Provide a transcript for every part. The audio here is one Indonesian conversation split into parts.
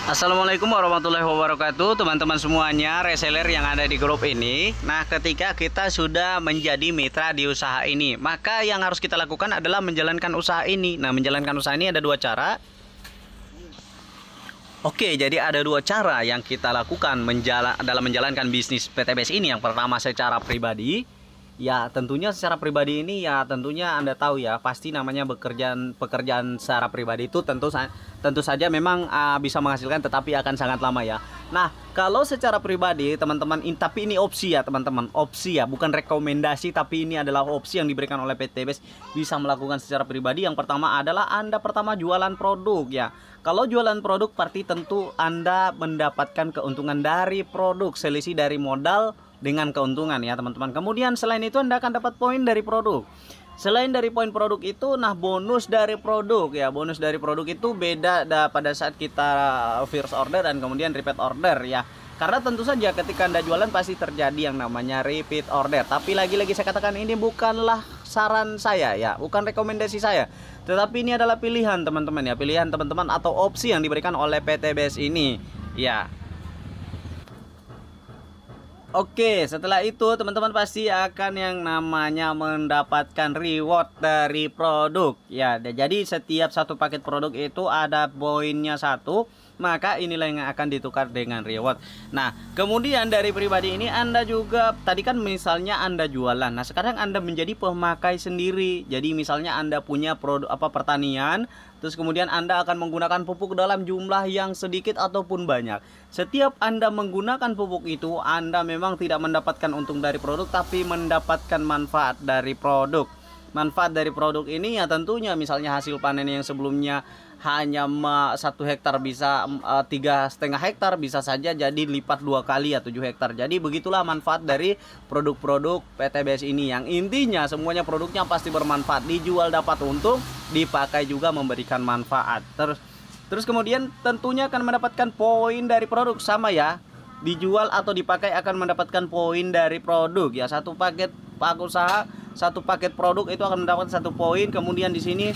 Assalamualaikum warahmatullahi wabarakatuh, teman-teman semuanya, reseller yang ada di grup ini. Nah, ketika kita sudah menjadi mitra di usaha ini, maka yang harus kita lakukan adalah menjalankan usaha ini. Nah, menjalankan usaha ini ada dua cara. Oke, jadi ada dua cara yang kita lakukan dalam menjalankan bisnis PTBS ini. Yang pertama secara pribadi. Ya, tentunya secara pribadi ini ya tentunya Anda tahu ya, pasti namanya pekerjaan secara pribadi itu tentu saja memang bisa menghasilkan, tetapi akan sangat lama ya. Nah, kalau secara pribadi teman-teman, tapi ini opsi ya teman-teman, opsi ya, bukan rekomendasi, tapi ini adalah opsi yang diberikan oleh PTBS bisa melakukan secara pribadi. Yang pertama adalah Anda pertama jualan produk ya. Kalau jualan produk berarti tentu Anda mendapatkan keuntungan dari produk, selisih dari modal dengan keuntungan ya teman-teman. Kemudian selain itu Anda akan dapat poin dari produk. Selain dari poin produk itu, nah bonus dari produk ya, bonus dari produk itu beda pada saat kita first order dan kemudian repeat order ya. Karena tentu saja ketika Anda jualan pasti terjadi yang namanya repeat order. Tapi lagi-lagi saya katakan ini bukanlah saran saya ya, bukan rekomendasi saya. Tetapi ini adalah pilihan teman-teman ya, pilihan teman-teman atau opsi yang diberikan oleh PTBS ini ya. Oke, setelah itu teman-teman pasti akan yang namanya mendapatkan reward dari produk ya. Jadi setiap satu paket produk itu ada poinnya satu, maka inilah yang akan ditukar dengan reward. Nah, kemudian dari pribadi ini Anda juga, tadi kan misalnya Anda jualan. Nah, sekarang Anda menjadi pemakai sendiri. Jadi misalnya Anda punya produk pertanian, terus kemudian Anda akan menggunakan pupuk dalam jumlah yang sedikit ataupun banyak. Setiap Anda menggunakan pupuk itu, Anda memang tidak mendapatkan untung dari produk, tapi mendapatkan manfaat dari produk. Manfaat dari produk ini ya tentunya misalnya hasil panen yang sebelumnya hanya 1 hektar bisa 3,5 hektar, bisa saja jadi lipat 2 kali ya 7 hektar. Jadi begitulah manfaat dari produk-produk PTBS ini, yang intinya semuanya produknya pasti bermanfaat, dijual dapat untung, dipakai juga memberikan manfaat. Terus kemudian tentunya akan mendapatkan poin dari produk, sama ya, dijual atau dipakai akan mendapatkan poin dari produk ya. Satu paket usaha, satu paket produk itu akan mendapatkan 1 poin. Kemudian di sini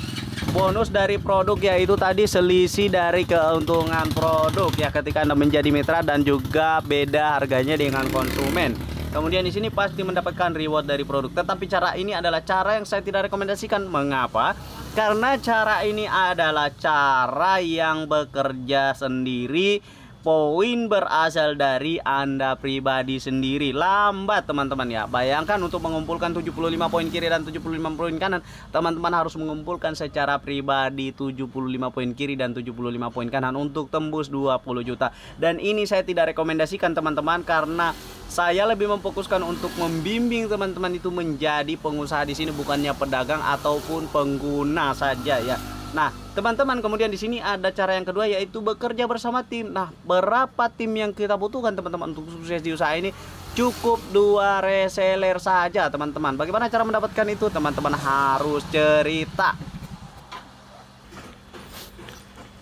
bonus dari produk yaitu tadi selisih dari keuntungan produk ya ketika Anda menjadi mitra, dan juga beda harganya dengan konsumen. Kemudian di sini pasti mendapatkan reward dari produk. Tetapi cara ini adalah cara yang saya tidak rekomendasikan. Mengapa? Karena cara ini adalah cara yang bekerja sendiri. Poin berasal dari Anda pribadi sendiri. Lambat teman-teman ya. Bayangkan untuk mengumpulkan 75 poin kiri dan 75 poin kanan, teman-teman harus mengumpulkan secara pribadi 75 poin kiri dan 75 poin kanan untuk tembus 20 juta. Dan ini saya tidak rekomendasikan teman-teman, karena saya lebih memfokuskan untuk membimbing teman-teman itu menjadi pengusaha di sini, bukannya pedagang ataupun pengguna saja ya. Nah, teman-teman, kemudian di sini ada cara yang kedua yaitu bekerja bersama tim. Nah, berapa tim yang kita butuhkan teman-teman untuk sukses di usaha ini? Cukup 2 reseller saja, teman-teman. Bagaimana cara mendapatkan itu? Teman-teman harus cerita.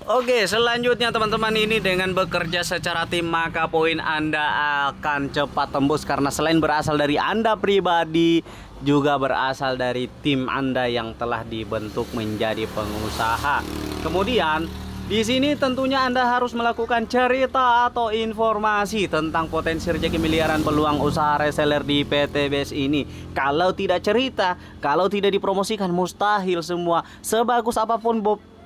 Oke, selanjutnya teman-teman, ini dengan bekerja secara tim maka poin Anda akan cepat tembus, karena selain berasal dari Anda pribadi, juga berasal dari tim Anda yang telah dibentuk menjadi pengusaha. Kemudian di sini tentunya Anda harus melakukan cerita atau informasi tentang potensi rezeki miliaran peluang usaha reseller di PTBS ini. Kalau tidak cerita, kalau tidak dipromosikan, mustahil semua.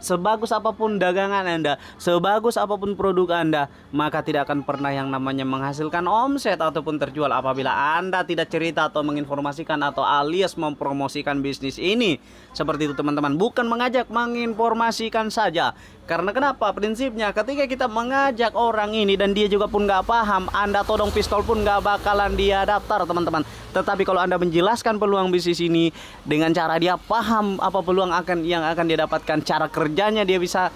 Sebagus apapun dagangan Anda, sebagus apapun produk Anda, maka tidak akan pernah yang namanya menghasilkan omset ataupun terjual apabila Anda tidak cerita atau menginformasikan atau alias mempromosikan bisnis ini. Seperti itu teman-teman, bukan mengajak, menginformasikan saja. Karena kenapa? Prinsipnya ketika kita mengajak orang ini dan dia juga pun nggak paham, Anda todong pistol pun nggak bakalan dia daftar teman-teman. Tetapi kalau Anda menjelaskan peluang bisnis ini dengan cara dia paham apa peluang yang akan dia dapatkan, cara kerjanya dia bisa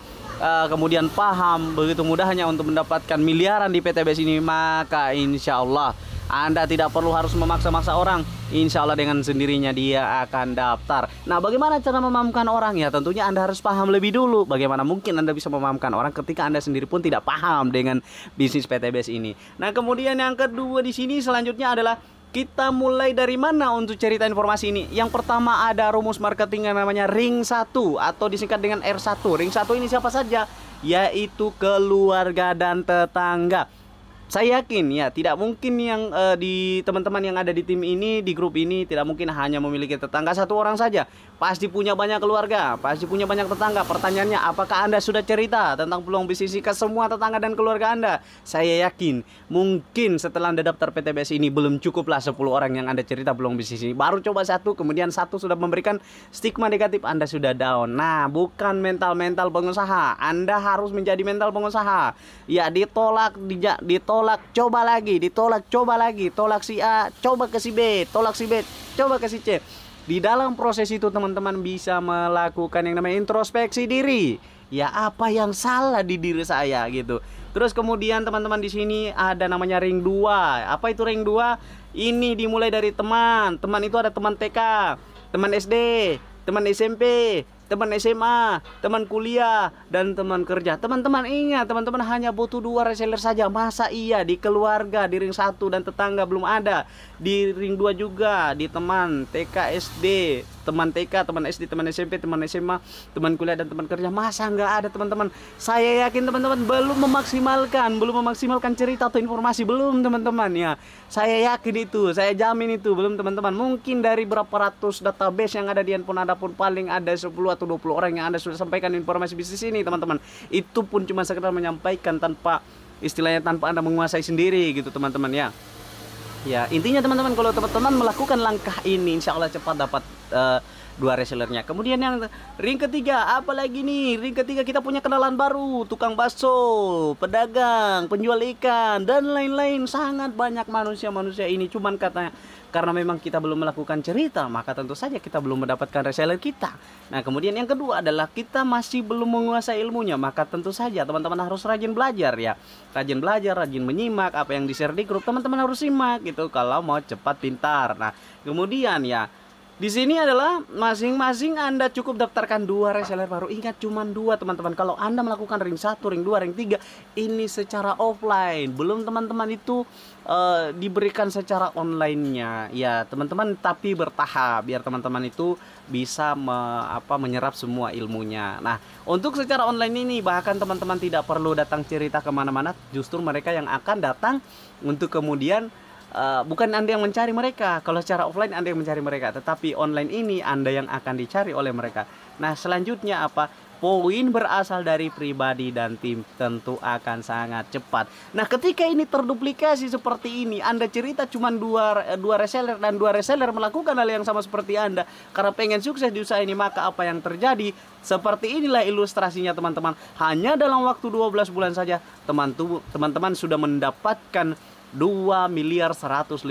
kemudian paham, begitu mudahnya untuk mendapatkan miliaran di PTBS ini, maka insya Allah Anda tidak perlu harus memaksa-maksa orang. Insya Allah dengan sendirinya dia akan daftar. Nah, bagaimana cara memahamkan orang? Ya tentunya Anda harus paham lebih dulu. Bagaimana mungkin Anda bisa memahamkan orang ketika Anda sendiri pun tidak paham dengan bisnis PTBS ini? Nah, kemudian yang kedua di sini selanjutnya adalah Kita mulai dari mana untuk cerita informasi ini? Yang pertama ada rumus marketing yang namanya ring 1 atau disingkat dengan R1. Ring 1 ini siapa saja? Yaitu keluarga dan tetangga. Saya yakin ya, tidak mungkin yang di teman-teman yang ada di tim ini, di grup ini, tidak mungkin hanya memiliki tetangga satu orang saja. Pasti punya banyak keluarga, pasti punya banyak tetangga. Pertanyaannya, apakah Anda sudah cerita tentang peluang bisnis ke semua tetangga dan keluarga Anda? Saya yakin, mungkin setelah Anda daftar PTBS ini belum cukuplah 10 orang yang Anda cerita peluang bisnis ini. Baru coba satu, kemudian satu sudah memberikan stigma negatif, Anda sudah down. Nah, bukan mental-mental pengusaha. Anda harus menjadi mental pengusaha. Ya, ditolak, coba lagi, ditolak, coba lagi, tolak si A, coba ke si B, tolak si B, coba ke si C. Di dalam proses itu teman-teman bisa melakukan yang namanya introspeksi diri. Ya, apa yang salah di diri saya gitu. Terus kemudian teman-teman di sini ada namanya ring 2. Apa itu ring 2? Ini dimulai dari teman. Teman itu ada teman TK, teman SD, teman SMP, teman SMA, teman kuliah, dan teman kerja. Teman-teman ingat, teman-teman hanya butuh 2 reseller saja. Masa iya di keluarga, di ring 1 dan tetangga belum ada. Di ring 2 juga, di teman TK, SD, teman TK, teman SD, teman SMP, teman SMA, teman kuliah, dan teman kerja. Masa nggak ada teman-teman? Saya yakin teman-teman belum memaksimalkan cerita atau informasi. Belum teman-teman ya. Saya yakin itu, saya jamin itu. Belum teman-teman. Mungkin dari berapa ratus database yang ada di handphone Anda pun paling ada 10 atau 20 orang yang Anda sudah sampaikan informasi bisnis ini teman-teman. Itu pun cuma sekedar menyampaikan tanpa istilahnya tanpa Anda menguasai sendiri gitu teman-teman ya. Ya, intinya teman-teman, kalau teman-teman melakukan langkah ini, insya Allah cepat dapat 2 resellernya. Kemudian yang ring ketiga, apalagi nih? Ring ketiga kita punya kenalan baru, tukang bakso, pedagang, penjual ikan, dan lain-lain. Sangat banyak manusia-manusia ini. Cuman karena memang kita belum melakukan cerita, maka tentu saja kita belum mendapatkan reseller kita. Nah, kemudian yang kedua adalah kita masih belum menguasai ilmunya, maka tentu saja teman-teman harus rajin belajar ya. Rajin belajar, rajin menyimak apa yang di-share di grup, teman-teman harus simak gitu kalau mau cepat pintar. Nah, kemudian ya, di sini adalah masing-masing Anda cukup daftarkan 2 reseller baru. Ingat cuma 2 teman-teman. Kalau Anda melakukan ring 1, ring 2, ring 3 ini secara offline. Belum teman-teman itu diberikan secara online-nya. Ya teman-teman, tapi bertahap biar teman-teman itu bisa menyerap semua ilmunya. Nah, untuk secara online ini bahkan teman-teman tidak perlu datang cerita kemana-mana. Justru mereka yang akan datang untuk kemudian bukan Anda yang mencari mereka. Kalau secara offline Anda yang mencari mereka, tetapi online ini Anda yang akan dicari oleh mereka. Nah, selanjutnya apa? Poin berasal dari pribadi dan tim tentu akan sangat cepat. Nah, ketika ini terduplikasi seperti ini, Anda cerita cuma dua reseller dan 2 reseller melakukan hal yang sama seperti Anda karena pengen sukses di usaha ini, maka apa yang terjadi? Seperti inilah ilustrasinya teman-teman. Hanya dalam waktu 12 bulan saja teman-teman sudah mendapatkan 2.115.500.000.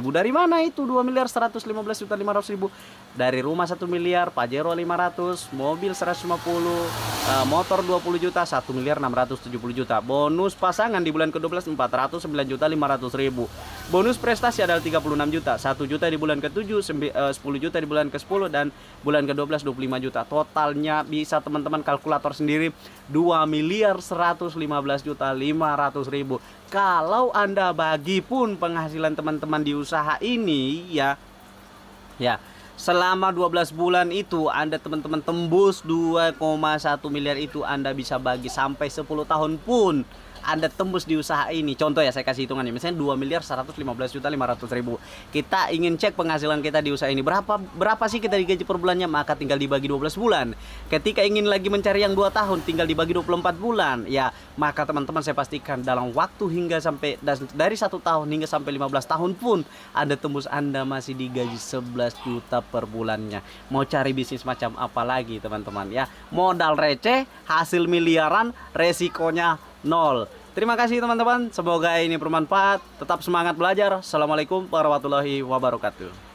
Dari mana itu 2.115.500.000? Dari rumah 1 miliar, Pajero 500, mobil 150, motor 20 juta, 1.670.000. Bonus pasangan di bulan ke-12 409.500.000. Bonus prestasi adalah 36 juta, 1 juta di bulan ke-7, 10 juta di bulan ke-10, dan bulan ke-12 25 juta. Totalnya bisa teman-teman kalkulator sendiri, 2.115.500.000. Kalau Anda bagi pun penghasilan teman-teman di usaha ini ya selama 12 bulan itu Anda teman-teman tembus 2,1 miliar itu, Anda bisa bagi sampai 10 tahun pun Anda tembus di usaha ini. Contoh ya, saya kasih hitungannya, misalnya 2.115.500.000. Kita ingin cek penghasilan kita di usaha ini berapa sih kita digaji per bulannya, maka tinggal dibagi 12 bulan. Ketika ingin lagi mencari yang 2 tahun, tinggal dibagi 24 bulan. Ya, maka teman-teman saya pastikan dalam waktu hingga sampai dari 1 tahun hingga sampai 15 tahun pun Anda tembus, Anda masih digaji 11 juta per bulannya. Mau cari bisnis macam apa lagi teman-teman ya? Modal receh, hasil miliaran, resikonya 0. Terima kasih teman-teman, semoga ini bermanfaat. Tetap semangat belajar. Assalamualaikum warahmatullahi wabarakatuh.